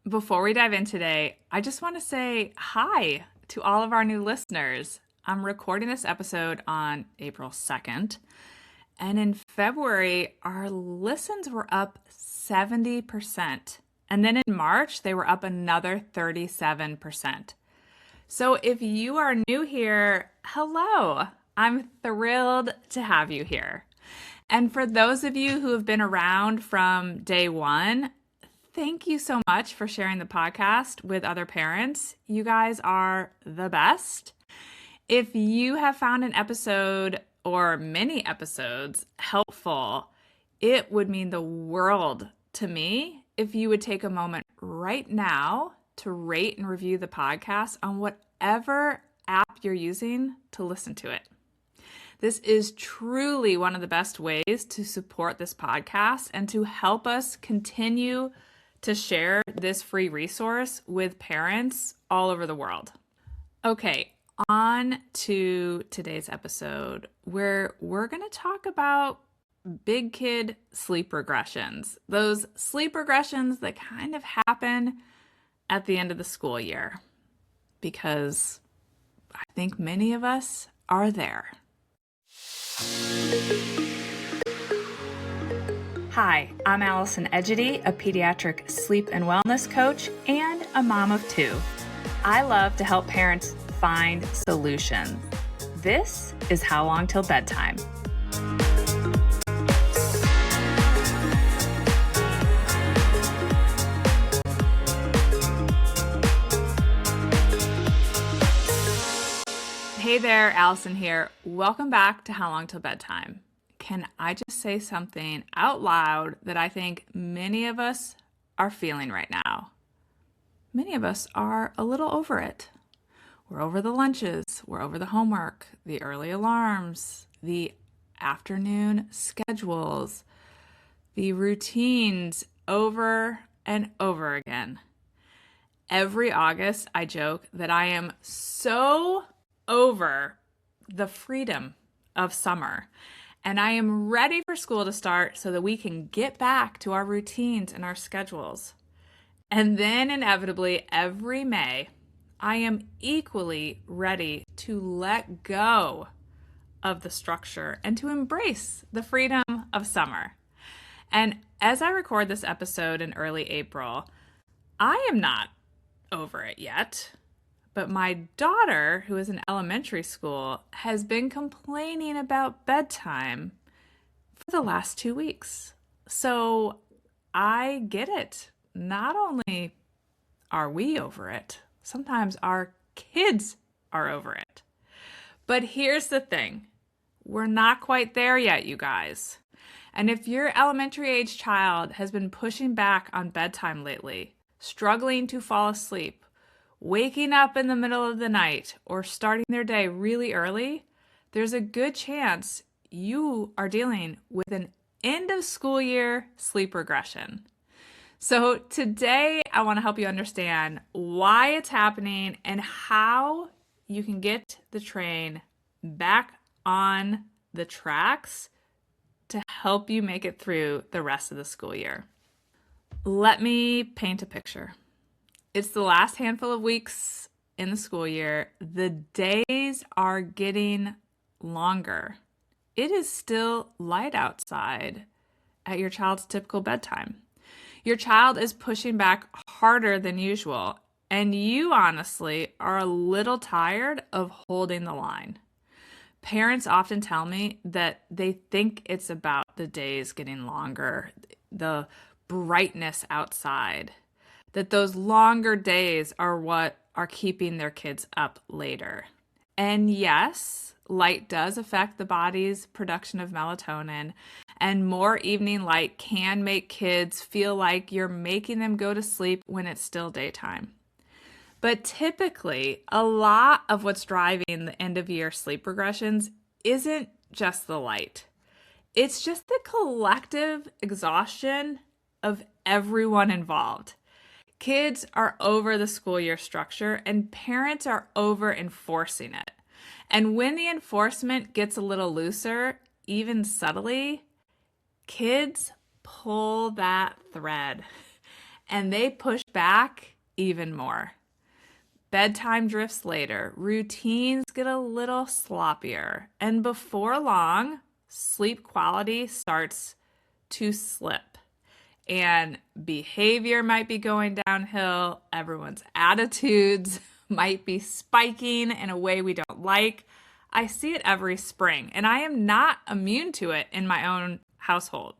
Before we dive in today, I just want to say hi to all of our new listeners. I'm recording this episode on April 2nd, and in February, our listens were up 70%. And then in March, they were up another 37%. So if you are new here, hello. I'm thrilled to have you here. And for those of you who have been around from day one, thank you so much for sharing the podcast with other parents. You guys are the best. If you have found an episode or many episodes helpful, it would mean the world to me if you would take a moment right now to rate and review the podcast on whatever app you're using to listen to it. This is truly one of the best ways to support this podcast and to help us continue to share this free resource with parents all over the world. Okay, on to today's episode where we're going to talk about big kid sleep regressions. Those sleep regressions that kind of happen at the end of the school year, because I think many of us are there. Hi, I'm Allison Egidi, a pediatric sleep and wellness coach and a mom of two. I love to help parents find solutions. This is How Long Till Bedtime. Hey there, Allison here. Welcome back to How Long Till Bedtime. Can I just say something out loud that I think many of us are feeling right now? Many of us are a little over it. We're over the lunches, we're over the homework, the early alarms, the afternoon schedules, the routines over and over again. Every August, I joke that I am so over the freedom of summer. And I am ready for school to start so that we can get back to our routines and our schedules. And then inevitably every May, I am equally ready to let go of the structure and to embrace the freedom of summer. And as I record this episode in early April, I am not over it yet. But my daughter, who is in elementary school, has been complaining about bedtime for the last 2 weeks. So I get it. Not only are we over it, sometimes our kids are over it. But here's the thing. We're not quite there yet, you guys. And if your elementary age child has been pushing back on bedtime lately, struggling to fall asleep, waking up in the middle of the night, or starting their day really early, there's a good chance you are dealing with an end of school year sleep regression. So today I want to help you understand why it's happening and how you can get the train back on the tracks to help you make it through the rest of the school year. Let me paint a picture. It's the last handful of weeks in the school year. The days are getting longer. It is still light outside at your child's typical bedtime. Your child is pushing back harder than usual, and you honestly are a little tired of holding the line. Parents often tell me that they think it's about the days getting longer, the brightness outside, that those longer days are what are keeping their kids up later. And yes, light does affect the body's production of melatonin, and more evening light can make kids feel like you're making them go to sleep when it's still daytime. But typically, a lot of what's driving the end of year sleep regressions isn't just the light. It's just the collective exhaustion of everyone involved. Kids are over the school year structure and parents are over enforcing it. And when the enforcement gets a little looser, even subtly, kids pull that thread. and they push back even more. Bedtime drifts later, routines get a little sloppier, and before long, sleep quality starts to slip. And behavior might be going downhill, everyone's attitudes might be spiking in a way we don't like. I see it every spring, and I am not immune to it in my own household.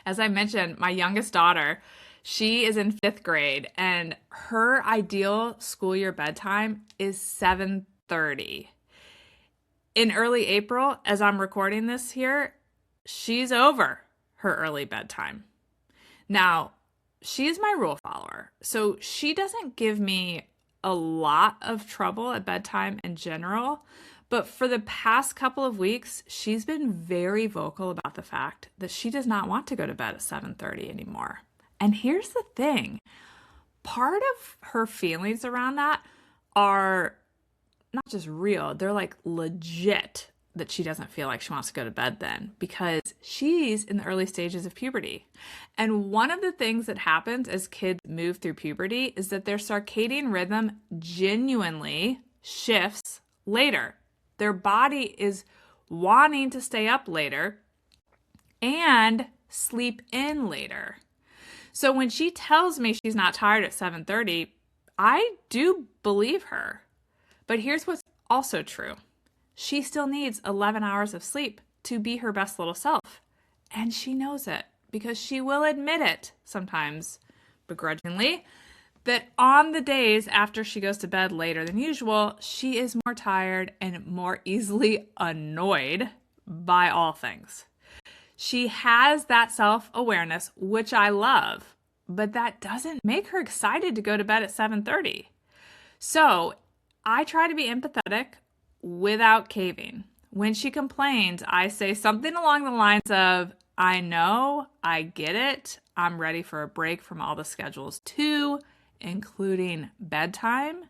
As I mentioned, my youngest daughter, she is in 5th grade, and her ideal school year bedtime is 7:30. In early April, as I'm recording this here, she's over her early bedtime. Now, she's my rule follower, so she doesn't give me a lot of trouble at bedtime in general, but for the past couple of weeks, she's been very vocal about the fact that she does not want to go to bed at 7:30 anymore. And here's the thing, part of her feelings around that are not just real, they're like legit that she doesn't feel like she wants to go to bed then because she's in the early stages of puberty. And one of the things that happens as kids move through puberty is that their circadian rhythm genuinely shifts later. Their body is wanting to stay up later and sleep in later. So when she tells me she's not tired at 7:30, I do believe her. But here's what's also true. She still needs 11 hours of sleep to be her best little self. And she knows it because she will admit it sometimes begrudgingly that on the days after she goes to bed later than usual, she is more tired and more easily annoyed by all things. She has that self-awareness, which I love, but that doesn't make her excited to go to bed at 7:30. So I try to be empathetic without caving. When she complains, I say something along the lines of, I know, I get it. I'm ready for a break from all the schedules too, including bedtime.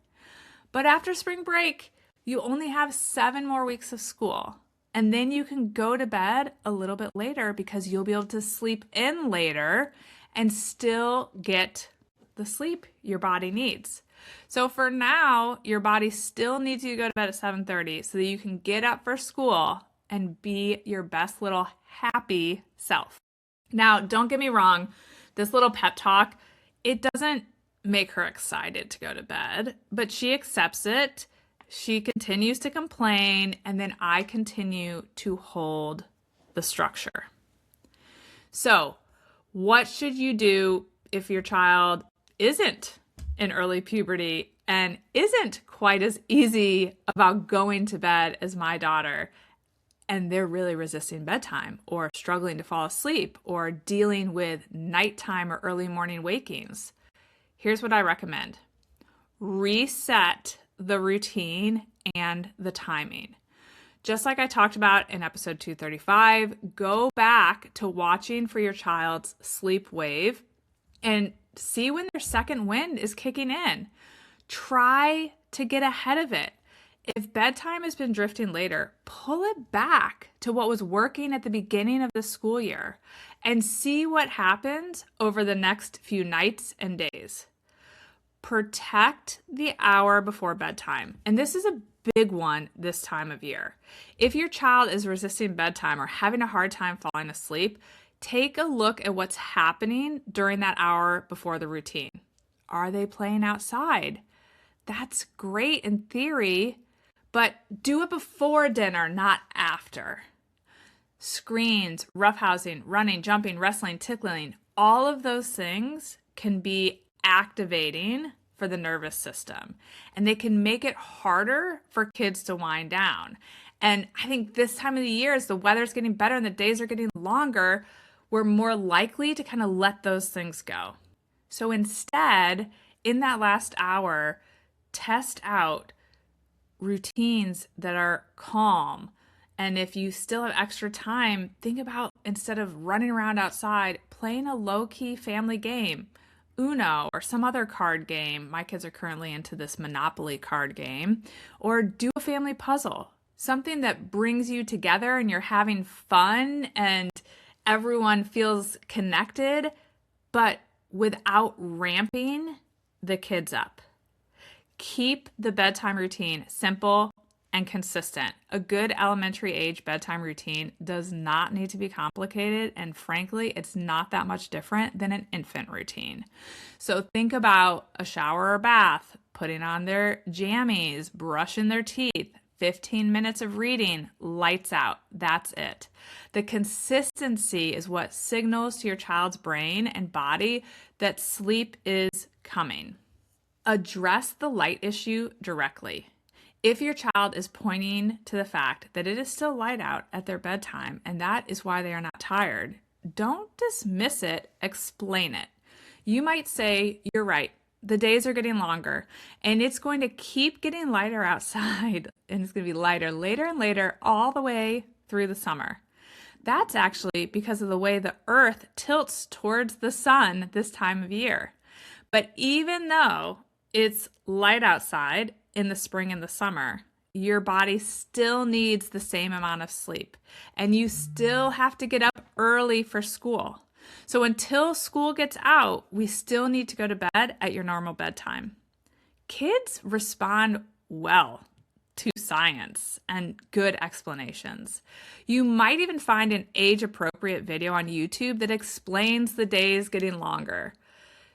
But after spring break, you only have 7 more weeks of school. And then you can go to bed a little bit later because you'll be able to sleep in later and still get the sleep your body needs. So for now, your body still needs you to go to bed at 7:30 so that you can get up for school and be your best little happy self. Now, don't get me wrong, this little pep talk, it doesn't make her excited to go to bed, but she accepts it. She continues to complain, and then I continue to hold the structure. So, what should you do if your child isn't in early puberty and isn't quite as easy about going to bed as my daughter, and they're really resisting bedtime or struggling to fall asleep or dealing with nighttime or early morning wakings? Here's what I recommend. Reset the routine and the timing. Just like I talked about in episode 235, go back to watching for your child's sleep wave and see when their second wind is kicking in. Try to get ahead of it. If bedtime has been drifting later, pull it back to what was working at the beginning of the school year and see what happens over the next few nights and days. Protect the hour before bedtime. And this is a big one this time of year. If your child is resisting bedtime or having a hard time falling asleep, take a look at what's happening during that hour before the routine. Are they playing outside? That's great in theory, but do it before dinner, not after. Screens, roughhousing, running, jumping, wrestling, tickling, all of those things can be activating for the nervous system, and they can make it harder for kids to wind down. And I think this time of the year, as the weather's getting better and the days are getting longer, we're more likely to kind of let those things go. So instead, in that last hour, test out routines that are calm. And if you still have extra time, think about, instead of running around outside, playing a low-key family game, Uno or some other card game. My kids are currently into this Monopoly card game. Or do a family puzzle, something that brings you together and you're having fun and everyone feels connected, but without ramping the kids up. Keep the bedtime routine simple and consistent. A good elementary age bedtime routine does not need to be complicated, and frankly, it's not that much different than an infant routine. So think about a shower or bath, putting on their jammies, brushing their teeth, 15 minutes of reading, lights out. That's it. The consistency is what signals to your child's brain and body that sleep is coming. Address the light issue directly. If your child is pointing to the fact that it is still light out at their bedtime and that is why they are not tired, don't dismiss it, explain it. You might say, "You're right, the days are getting longer and it's going to keep getting lighter outside and it's going to be lighter later and later all the way through the summer." That's actually because of the way the earth tilts towards the sun this time of year. But even though it's light outside in the spring and the summer, your body still needs the same amount of sleep, and you still have to get up early for school. So until school gets out, we still need to go to bed at your normal bedtime. Kids respond well to science and good explanations. You might even find an age-appropriate video on YouTube that explains the days getting longer.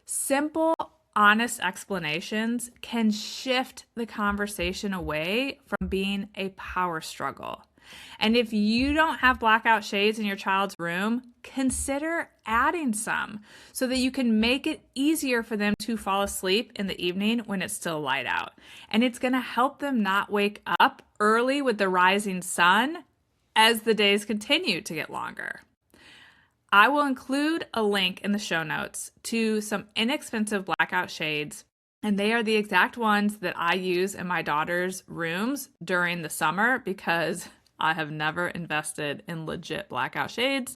Simple, honest explanations can shift the conversation away from being a power struggle. And if you don't have blackout shades in your child's room, consider adding some so that you can make it easier for them to fall asleep in the evening when it's still light out. And it's going to help them not wake up early with the rising sun as the days continue to get longer. I will include a link in the show notes to some inexpensive blackout shades, and they are the exact ones that I use in my daughter's rooms during the summer because I have never invested in legit blackout shades.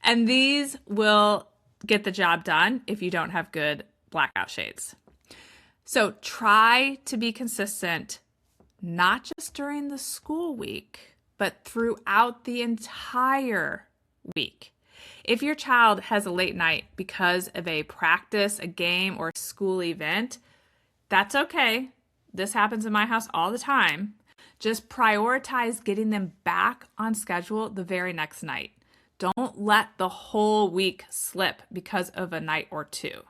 And these will get the job done if you don't have good blackout shades. So try to be consistent, not just during the school week, but throughout the entire week. If your child has a late night because of a practice, a game, or a school event, that's okay. This happens in my house all the time. Just prioritize getting them back on schedule the very next night. Don't let the whole week slip because of a night or two.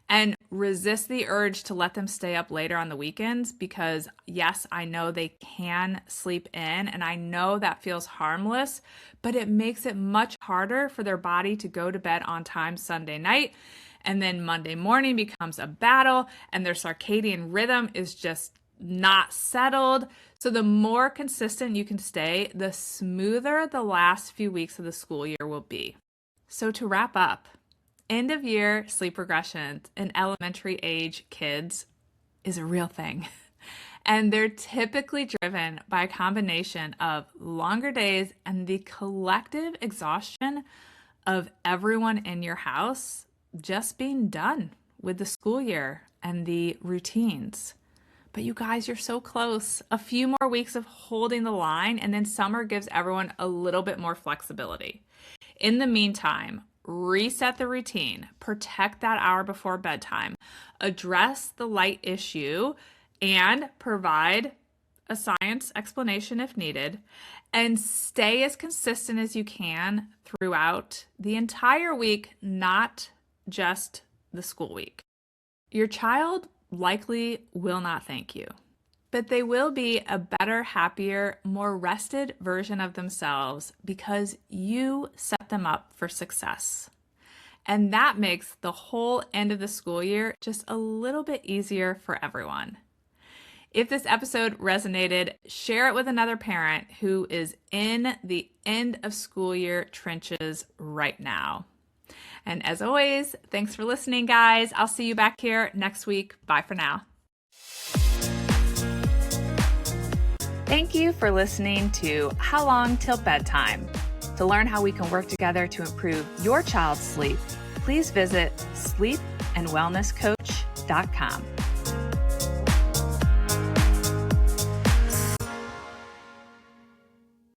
And resist the urge to let them stay up later on the weekends because, yes, I know they can sleep in and I know that feels harmless, but it makes it much harder for their body to go to bed on time Sunday night. And then Monday morning becomes a battle and their circadian rhythm is just not settled. So the more consistent you can stay, the smoother the last few weeks of the school year will be. So to wrap up, end of year sleep regressions in elementary age kids is a real thing. And they're typically driven by a combination of longer days and the collective exhaustion of everyone in your house just being done with the school year and the routines. But you guys, you're so close. A few more weeks of holding the line, and then summer gives everyone a little bit more flexibility. In the meantime, reset the routine, protect that hour before bedtime, address the light issue, and provide a science explanation if needed, and stay as consistent as you can throughout the entire week, not just the school week. Your child likely will not thank you, but they will be a better, happier, more rested version of themselves because you set them up for success. And that makes the whole end of the school year just a little bit easier for everyone. If this episode resonated, share it with another parent who is in the end of school year trenches right now. And as always, thanks for listening, guys. I'll see you back here next week. Bye for now. Thank you for listening to How Long Till Bedtime. To learn how we can work together to improve your child's sleep, please visit sleepandwellnesscoach.com.